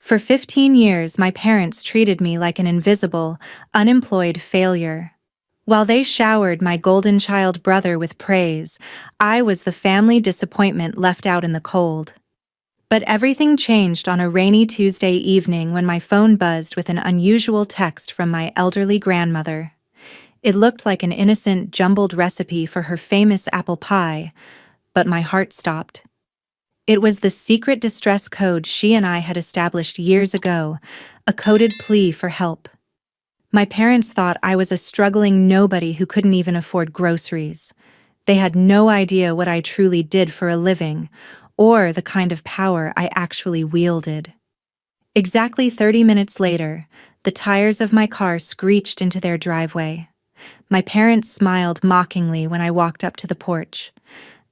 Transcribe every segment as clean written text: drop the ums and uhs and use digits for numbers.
For 15 years, my parents treated me like an invisible, unemployed failure. While they showered my golden child brother with praise, I was the family disappointment left out in the cold. But everything changed on a rainy Tuesday evening when my phone buzzed with an unusual text from my elderly grandmother. It looked like an innocent, jumbled recipe for her famous apple pie, but my heart stopped. It was the secret distress code she and I had established years ago, a coded plea for help. My parents thought I was a struggling nobody who couldn't even afford groceries. They had no idea what I truly did for a living, or the kind of power I actually wielded. Exactly 30 minutes later, the tires of my car screeched into their driveway. My parents smiled mockingly when I walked up to the porch,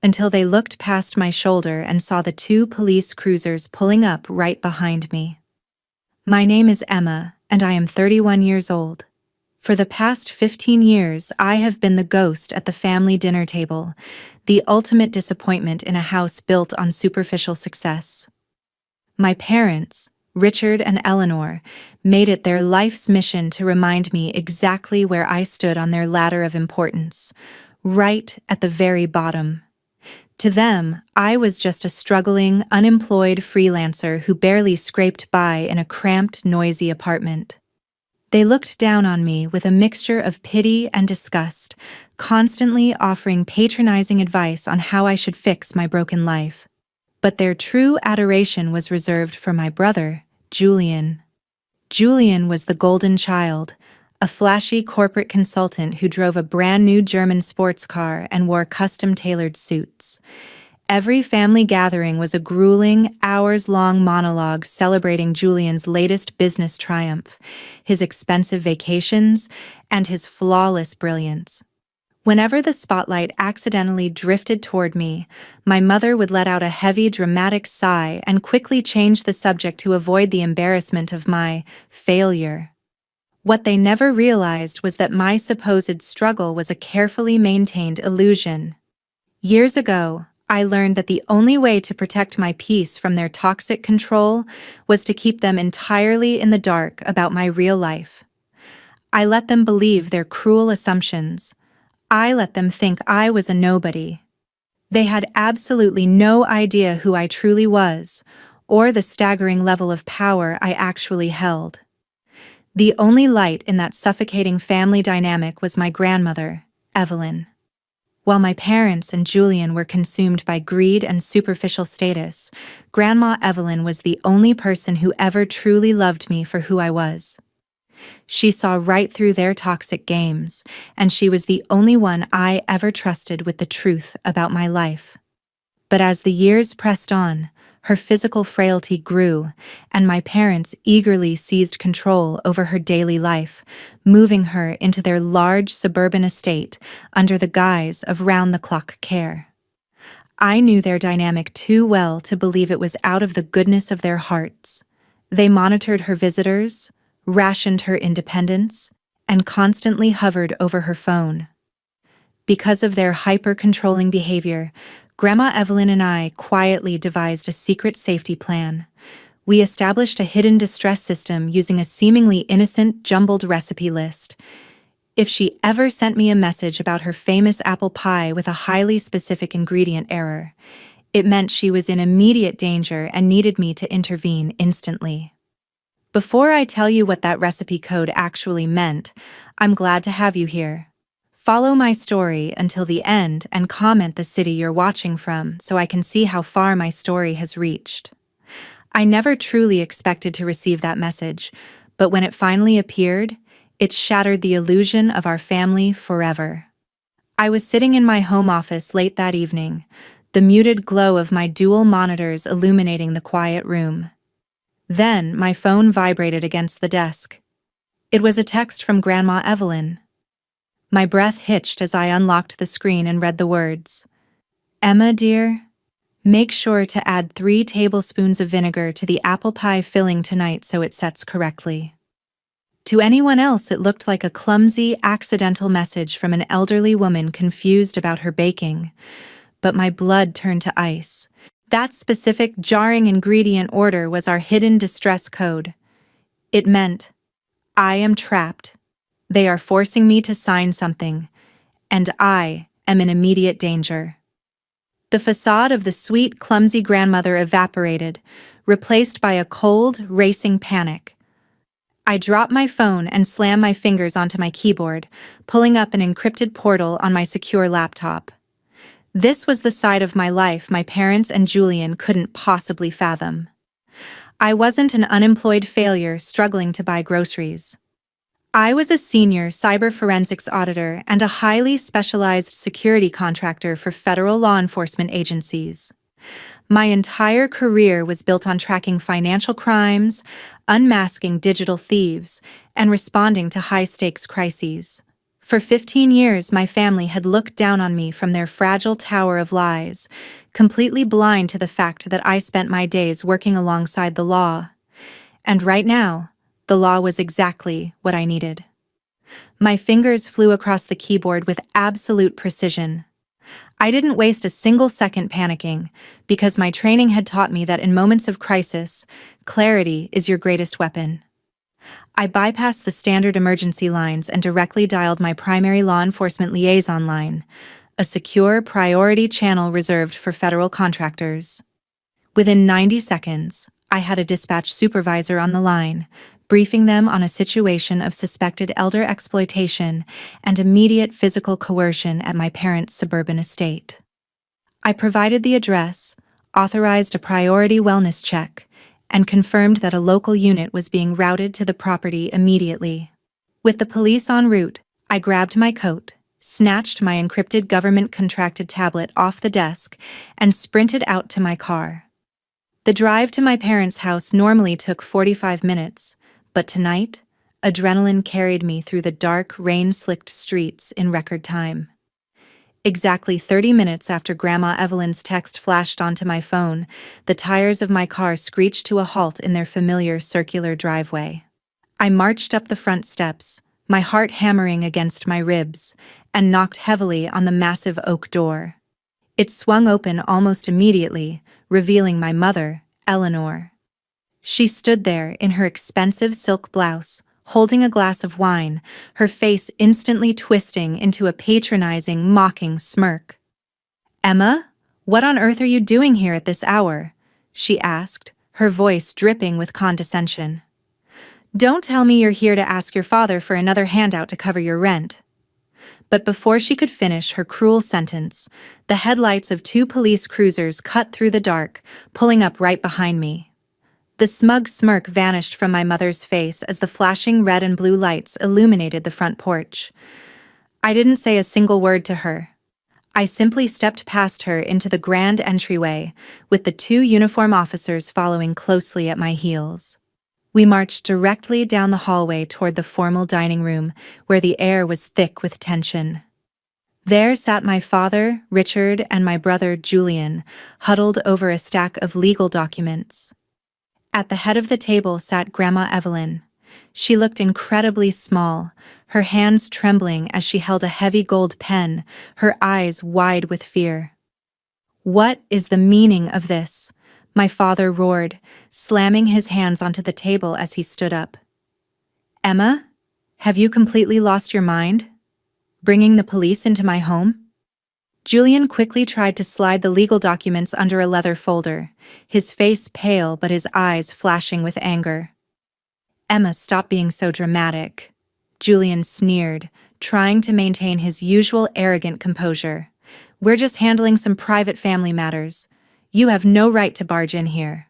until they looked past my shoulder and saw the two police cruisers pulling up right behind me. My name is Emma, and I am 31 years old. For the past 15 years, I have been the ghost at the family dinner table, the ultimate disappointment in a house built on superficial success. My parents, Richard and Eleanor, made it their life's mission to remind me exactly where I stood on their ladder of importance, right at the very bottom. To them, I was just a struggling, unemployed freelancer who barely scraped by in a cramped, noisy apartment. They looked down on me with a mixture of pity and disgust, constantly offering patronizing advice on how I should fix my broken life. But their true adoration was reserved for my brother, Julian. Julian was the golden child, a flashy corporate consultant who drove a brand-new German sports car and wore custom-tailored suits. Every family gathering was a grueling, hours-long monologue celebrating Julian's latest business triumph, his expensive vacations, and his flawless brilliance. Whenever the spotlight accidentally drifted toward me, my mother would let out a heavy, dramatic sigh and quickly change the subject to avoid the embarrassment of my failure. What they never realized was that my supposed struggle was a carefully maintained illusion. Years ago, I learned that the only way to protect my peace from their toxic control was to keep them entirely in the dark about my real life. I let them believe their cruel assumptions. I let them think I was a nobody. They had absolutely no idea who I truly was, or the staggering level of power I actually held. The only light in that suffocating family dynamic was my grandmother, Evelyn. While my parents and Julian were consumed by greed and superficial status, Grandma Evelyn was the only person who ever truly loved me for who I was. She saw right through their toxic games, and she was the only one I ever trusted with the truth about my life. But as the years pressed on, her physical frailty grew, and my parents eagerly seized control over her daily life, moving her into their large suburban estate under the guise of round-the-clock care. I knew their dynamic too well to believe it was out of the goodness of their hearts. They monitored her visitors, rationed her independence, and constantly hovered over her phone. Because of their hyper-controlling behavior, Grandma Evelyn and I quietly devised a secret safety plan. We established a hidden distress system using a seemingly innocent, jumbled recipe list. If she ever sent me a message about her famous apple pie with a highly specific ingredient error, it meant she was in immediate danger and needed me to intervene instantly. Before I tell you what that recipe code actually meant, I'm glad to have you here. Follow my story until the end and comment the city you're watching from so I can see how far my story has reached. I never truly expected to receive that message, but when it finally appeared, it shattered the illusion of our family forever. I was sitting in my home office late that evening, the muted glow of my dual monitors illuminating the quiet room. Then my phone vibrated against the desk. It was a text from Grandma Evelyn. My breath hitched as I unlocked the screen and read the words. "Emma, dear, make sure to add 3 tablespoons of vinegar to the apple pie filling tonight so it sets correctly." To anyone else, it looked like a clumsy, accidental message from an elderly woman confused about her baking. But my blood turned to ice, That specific jarring ingredient order was our hidden distress code. It meant, I am trapped. They are forcing me to sign something, and I am in immediate danger. The facade of the sweet, clumsy grandmother evaporated, replaced by a cold, racing panic. I dropped my phone and slammed my fingers onto my keyboard, pulling up an encrypted portal on my secure laptop. This was the side of my life my parents and Julian couldn't possibly fathom. I wasn't an unemployed failure struggling to buy groceries. I was a senior cyber forensics auditor and a highly specialized security contractor for federal law enforcement agencies. My entire career was built on tracking financial crimes, unmasking digital thieves, and responding to high-stakes crises. For 15 years, my family had looked down on me from their fragile tower of lies, completely blind to the fact that I spent my days working alongside the law. And right now, the law was exactly what I needed. My fingers flew across the keyboard with absolute precision. I didn't waste a single second panicking, because my training had taught me that in moments of crisis, clarity is your greatest weapon. I bypassed the standard emergency lines and directly dialed my primary law enforcement liaison line, a secure priority channel reserved for federal contractors. Within 90 seconds, I had a dispatch supervisor on the line, briefing them on a situation of suspected elder exploitation and immediate physical coercion at my parents' suburban estate. I provided the address, authorized a priority wellness check, and confirmed that a local unit was being routed to the property immediately. With the police en route, I grabbed my coat, snatched my encrypted government-contracted tablet off the desk, and sprinted out to my car. The drive to my parents' house normally took 45 minutes, but tonight, adrenaline carried me through the dark, rain-slicked streets in record time. Exactly 30 minutes after Grandma Evelyn's text flashed onto my phone, the tires of my car screeched to a halt in their familiar circular driveway. I marched up the front steps, my heart hammering against my ribs, and knocked heavily on the massive oak door. It swung open almost immediately, revealing my mother, Eleanor. She stood there in her expensive silk blouse, holding a glass of wine, her face instantly twisting into a patronizing, mocking smirk. "Emma, what on earth are you doing here at this hour?" she asked, her voice dripping with condescension. "Don't tell me you're here to ask your father for another handout to cover your rent." But before she could finish her cruel sentence, the headlights of 2 police cruisers cut through the dark, pulling up right behind me. The smug smirk vanished from my mother's face as the flashing red and blue lights illuminated the front porch. I didn't say a single word to her. I simply stepped past her into the grand entryway, with the 2 uniform officers following closely at my heels. We marched directly down the hallway toward the formal dining room, where the air was thick with tension. There sat my father, Richard, and my brother, Julian, huddled over a stack of legal documents. At the head of the table sat Grandma Evelyn. She looked incredibly small, her hands trembling as she held a heavy gold pen, her eyes wide with fear. "What is the meaning of this?" my father roared, slamming his hands onto the table as he stood up. "Emma, have you completely lost your mind? Bringing the police into my home?" Julian quickly tried to slide the legal documents under a leather folder, his face pale but his eyes flashing with anger. "Emma, stop being so dramatic," Julian sneered, trying to maintain his usual arrogant composure. "We're just handling some private family matters. You have no right to barge in here."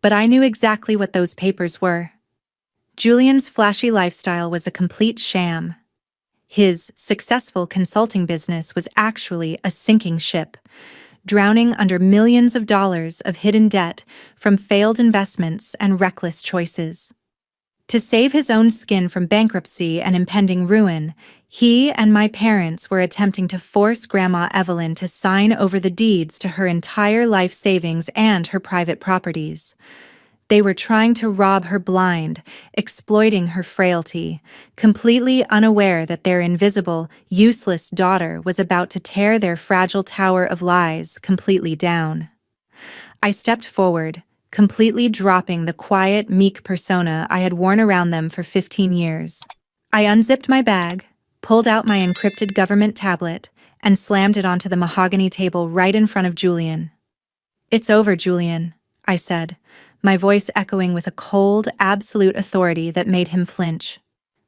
But I knew exactly what those papers were. Julian's flashy lifestyle was a complete sham. His successful consulting business was actually a sinking ship, drowning under millions of dollars of hidden debt from failed investments and reckless choices. To save his own skin from bankruptcy and impending ruin, he and my parents were attempting to force Grandma Evelyn to sign over the deeds to her entire life savings and her private properties. They were trying to rob her blind, exploiting her frailty, completely unaware that their invisible, useless daughter was about to tear their fragile tower of lies completely down. I stepped forward, completely dropping the quiet, meek persona I had worn around them for 15 years. I unzipped my bag, pulled out my encrypted government tablet, and slammed it onto the mahogany table right in front of Julian. "It's over, Julian," I said, my voice echoing with a cold, absolute authority that made him flinch.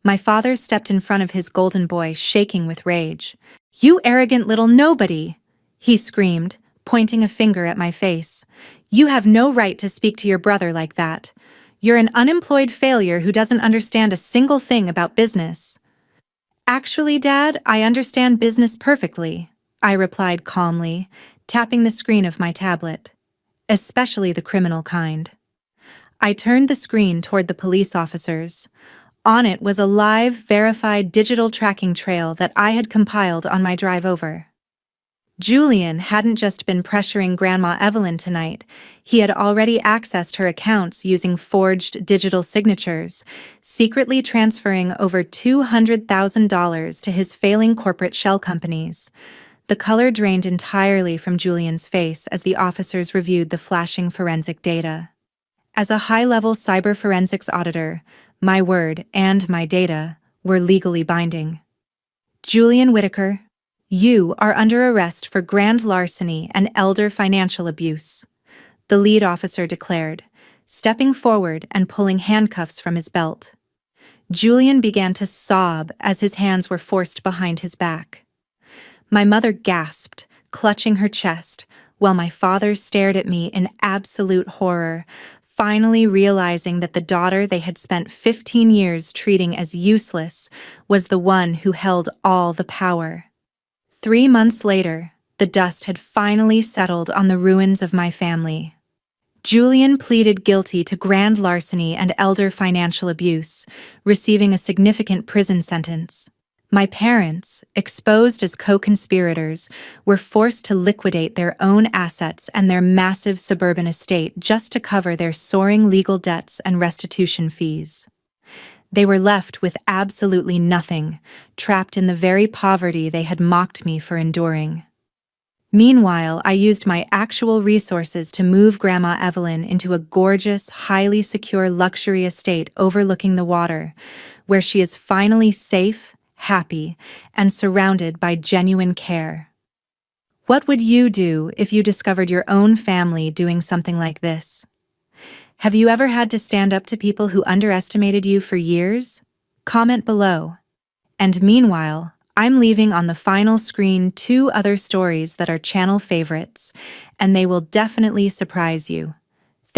My father stepped in front of his golden boy, shaking with rage. "You arrogant little nobody!" he screamed, pointing a finger at my face. "You have no right to speak to your brother like that. You're an unemployed failure who doesn't understand a single thing about business." "Actually, Dad, I understand business perfectly," I replied calmly, tapping the screen of my tablet. "Especially the criminal kind." I turned the screen toward the police officers. On it was a live, verified digital tracking trail that I had compiled on my drive over. Julian hadn't just been pressuring Grandma Evelyn tonight, he had already accessed her accounts using forged digital signatures, secretly transferring over $200,000 to his failing corporate shell companies. The color drained entirely from Julian's face as the officers reviewed the flashing forensic data. As a high-level cyber forensics auditor, my word and my data were legally binding. "Julian Whitaker, you are under arrest for grand larceny and elder financial abuse," the lead officer declared, stepping forward and pulling handcuffs from his belt. Julian began to sob as his hands were forced behind his back. My mother gasped, clutching her chest, while my father stared at me in absolute horror, finally realizing that the daughter they had spent 15 years treating as useless was the one who held all the power. 3 months later, the dust had finally settled on the ruins of my family. Julian pleaded guilty to grand larceny and elder financial abuse, receiving a significant prison sentence. My parents, exposed as co-conspirators, were forced to liquidate their own assets and their massive suburban estate just to cover their soaring legal debts and restitution fees. They were left with absolutely nothing, trapped in the very poverty they had mocked me for enduring. Meanwhile, I used my actual resources to move Grandma Evelyn into a gorgeous, highly secure luxury estate overlooking the water, where she is finally safe, happy, and surrounded by genuine care. What would you do if you discovered your own family doing something like this? Have you ever had to stand up to people who underestimated you for years? Comment below. And meanwhile, I'm leaving on the final screen 2 other stories that are channel favorites, and they will definitely surprise you.